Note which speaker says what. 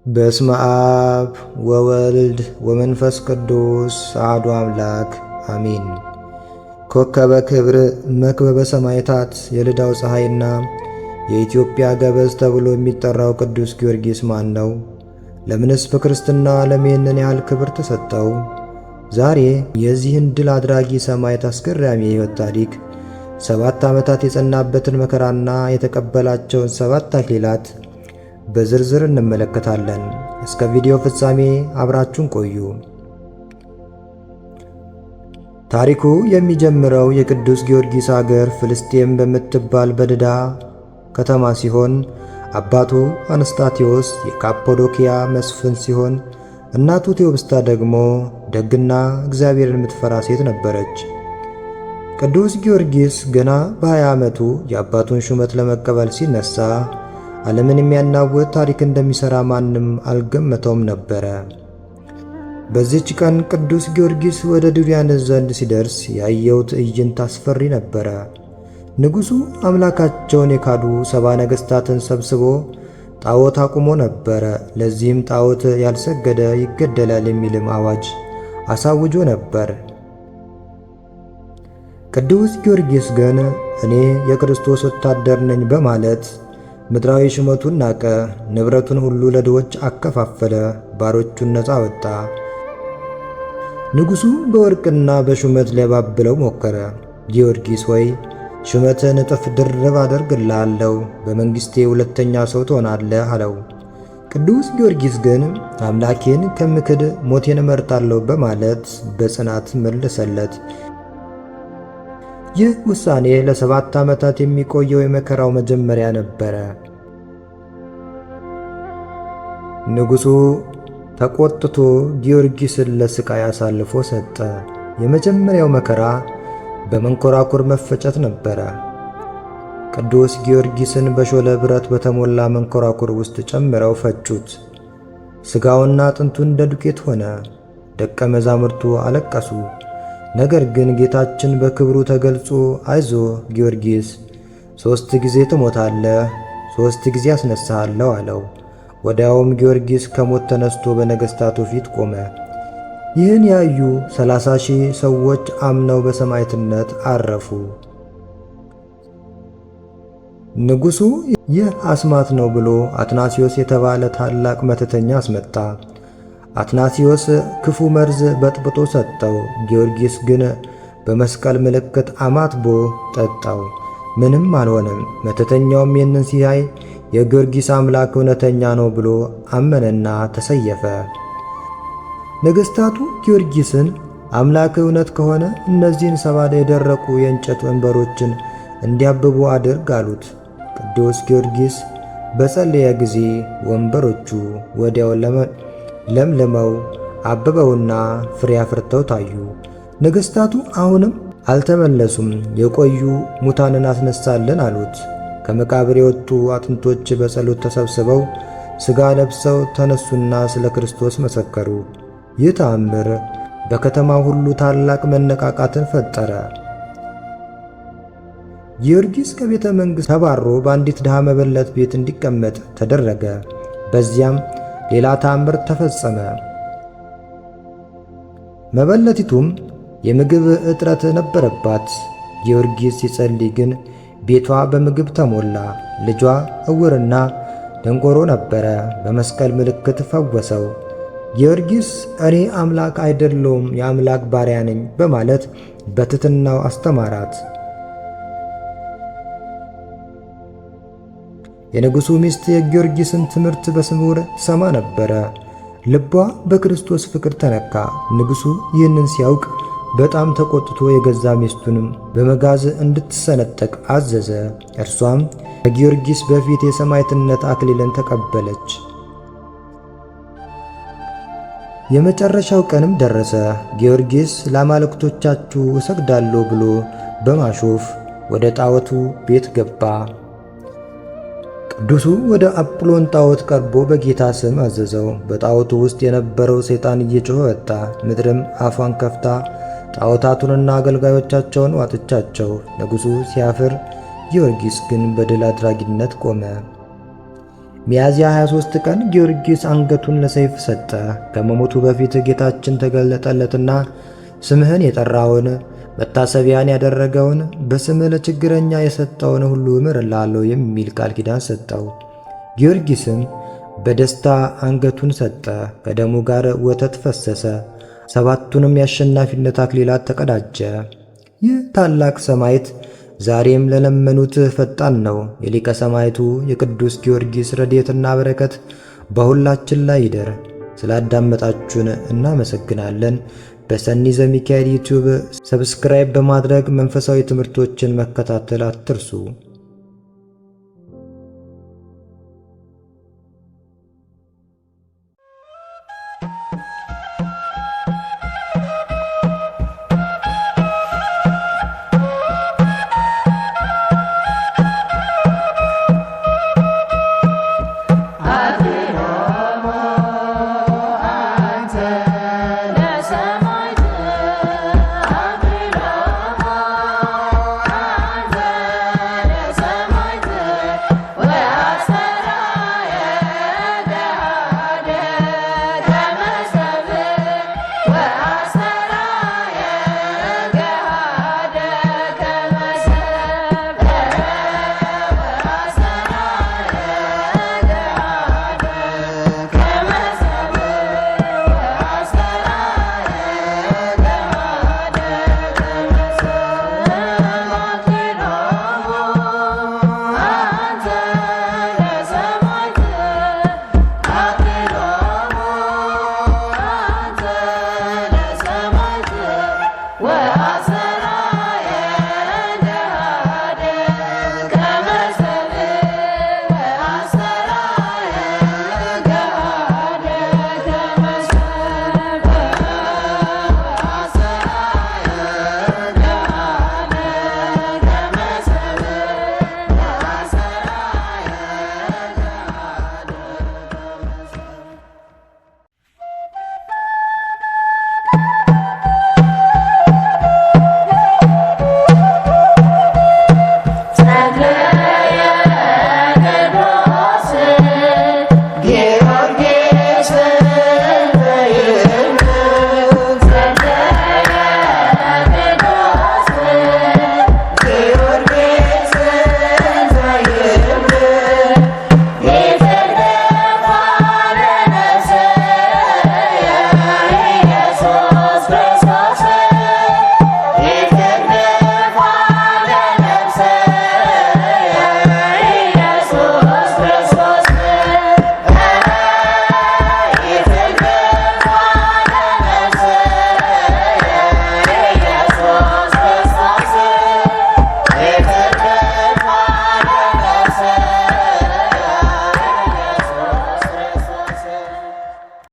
Speaker 1: በስመ አብ ወወልድ ወመንፈስ ቅዱስ አሐዱ አምላክ አሜን። ኮከበ ክብር መክበበ ሰማዕታት የልዳው ፀሐይና የኢትዮጵያ ገበዝ ተብሎ የሚጠራው ቅዱስ ጊዮርጊስ ማን ነው? ለምንስ በክርስትና ዓለም ይህንን ያህል ክብር ተሰጠው? ዛሬ የዚህን ድል አድራጊ ሰማዕት አስገራሚ የሕይወት ታሪክ፣ 7 ዓመታት የጸናበትን መከራና የተቀበላቸውን 7 አክሊላት በዝርዝር እንመለከታለን። እስከ ቪዲዮ ፍጻሜ አብራችሁን ቆዩ። ታሪኩ የሚጀምረው የቅዱስ ጊዮርጊስ አገር ፍልስጤም በምትባል በድዳ ከተማ ሲሆን አባቱ አንስታቴዎስ የካፖዶኪያ መስፍን ሲሆን እናቱ ቴዎብስታ ደግሞ ደግና እግዚአብሔርን የምትፈራ ሴት ነበረች። ቅዱስ ጊዮርጊስ ገና በ20 ዓመቱ የአባቱን ሹመት ለመቀበል ሲነሳ ዓለምን የሚያናውጥ ታሪክ እንደሚሠራ ማንም አልገመተውም ነበረ። በዚህች ቀን ቅዱስ ጊዮርጊስ ወደ ዱርያኖስ ዘንድ ሲደርስ ያየው ትዕይንት አስፈሪ ነበረ። ንጉሡ አምላካቸውን የካዱ 70 ነገሥታትን ሰብስቦ ጣዖት አቁሞ ነበረ። ለዚህም ጣዖት ያልሰገደ ይገደላል የሚልም አዋጅ አሳውጆ ነበር። ቅዱስ ጊዮርጊስ ግን እኔ የክርስቶስ ወታደር ነኝ በማለት ምድራዊ ሹመቱን ናቀ። ንብረቱን ሁሉ ለድሆች አከፋፈለ። ባሮቹን ነፃ ወጣ። ንጉሡ በወርቅና በሹመት ሊያባብለው ሞከረ። ጊዮርጊስ ሆይ ሹመትን እጥፍ ድርብ አደርግልሃለሁ፣ በመንግሥቴ 2ኛ ሰው ትሆናለህ አለው። ቅዱስ ጊዮርጊስ ግን አምላኬን ከምክድ ሞቴን እመርጣለሁ በማለት በጽናት መለሰለት። ይህ ውሳኔ ለ7 ዓመታት የሚቆየው የመከራው መጀመሪያ ነበረ። ንጉሡ ተቆጥቶ ጊዮርጊስን ለስቃይ አሳልፎ ሰጠ። የመጀመሪያው መከራ በመንኮራኩር መፈጨት ነበረ። ቅዱስ ጊዮርጊስን በሾለ ብረት በተሞላ መንኮራኩር ውስጥ ጨምረው ፈጩት። ሥጋውና አጥንቱ እንደ ዱቄት ሆነ። ደቀ መዛሙርቱ አለቀሱ። ነገር ግን ጌታችን በክብሩ ተገልጾ አይዞ ጊዮርጊስ 3 ጊዜ ትሞታለህ፣ 3 ጊዜ አስነሳሃለሁ አለው። ወዲያውም ጊዮርጊስ ከሞት ተነስቶ በነገሥታቱ ፊት ቆመ። ይህን ያዩ 30,000 ሰዎች አምነው በሰማዕትነት አረፉ። ንጉሡ ይህ አስማት ነው ብሎ አትናሲዮስ የተባለ ታላቅ መተተኛ አስመጣ። አትናሲዮስ ክፉ መርዝ በጥብጦ ሰጠው። ጊዮርጊስ ግን በመስቀል ምልክት አማትቦ ጠጣው፣ ምንም አልሆነም። መተተኛውም ይህንን ሲያይ የጊዮርጊስ አምላክ እውነተኛ ነው ብሎ አመነና ተሰየፈ። ነገሥታቱ ጊዮርጊስን አምላክ እውነት ከሆነ እነዚህን 7 የደረቁ የእንጨት ወንበሮችን እንዲያብቡ አድርግ አሉት። ቅዱስ ጊዮርጊስ በጸለየ ጊዜ ወንበሮቹ ወዲያው ለምልመው አበበውና ፍሬ አፍርተው ታዩ። ነገሥታቱ አሁንም አልተመለሱም። የቆዩ ሙታንን አስነሳለን አሉት። ከመቃብር የወጡ አጥንቶች በጸሎት ተሰብስበው ሥጋ ለብሰው ተነሱና ስለ ክርስቶስ መሰከሩ። ይህ ተአምር በከተማው ሁሉ ታላቅ መነቃቃትን ፈጠረ። ጊዮርጊስ ከቤተ መንግሥት ተባሮ በአንዲት ድሃ መበለት ቤት እንዲቀመጥ ተደረገ። በዚያም ሌላ ተአምር ተፈጸመ። መበለቲቱም የምግብ እጥረት ነበረባት። ጊዮርጊስ ሲጸልይ ግን ቤቷ በምግብ ተሞላ። ልጇ ዕውርና ደንቆሮ ነበረ። በመስቀል ምልክት ፈወሰው። ጊዮርጊስ እኔ አምላክ አይደለሁም የአምላክ ባሪያ ነኝ በማለት በትሕትናው አስተማራት። የንጉሡ ሚስት የጊዮርጊስን ትምህርት በስውር ሰማ ነበረ። ልቧ በክርስቶስ ፍቅር ተነካ። ንጉሡ ይህንን ሲያውቅ በጣም ተቆጥቶ የገዛ ሚስቱንም በመጋዝ እንድትሰነጠቅ አዘዘ። እርሷም ከጊዮርጊስ በፊት የሰማዕትነት አክሊልን ተቀበለች። የመጨረሻው ቀንም ደረሰ። ጊዮርጊስ ለአማልክቶቻችሁ እሰግዳለሁ ብሎ በማሾፍ ወደ ጣዖቱ ቤት ገባ። ቅዱሱ ወደ አጵሎን ጣዖት ቀርቦ በጌታ ስም አዘዘው። በጣዖቱ ውስጥ የነበረው ሰይጣን እየጮኸ ወጣ። ምድርም አፏን ከፍታ ጣዖታቱንና አገልጋዮቻቸውን ዋጠቻቸው። ንጉሡ ሲያፍር ጊዮርጊስ ግን በድል አድራጊነት ቆመ። ሚያዝያ 23 ቀን ጊዮርጊስ አንገቱን ለሰይፍ ሰጠ። ከመሞቱ በፊት ጌታችን ተገለጠለትና ስምህን የጠራውን መታሰቢያን ያደረገውን በስምህ ለችግረኛ የሰጠውን ሁሉ እምርልሃለሁ የሚል ቃል ኪዳን ሰጠው። ጊዮርጊስም በደስታ አንገቱን ሰጠ። ከደሙ ጋር ወተት ፈሰሰ። 7ቱንም የአሸናፊነት አክሊላት ተቀዳጀ። ይህ ታላቅ ሰማዕት ዛሬም ለለመኑት ፈጣን ነው። የሊቀ ሰማዕቱ የቅዱስ ጊዮርጊስ ረድኤትና በረከት በሁላችን ላይ ይደር። ስላዳመጣችሁን እናመሰግናለን። በሰኒ ዘሚካኤል ዩቲዩብ ሰብስክራይብ በማድረግ መንፈሳዊ ትምህርቶችን መከታተል አትርሱ።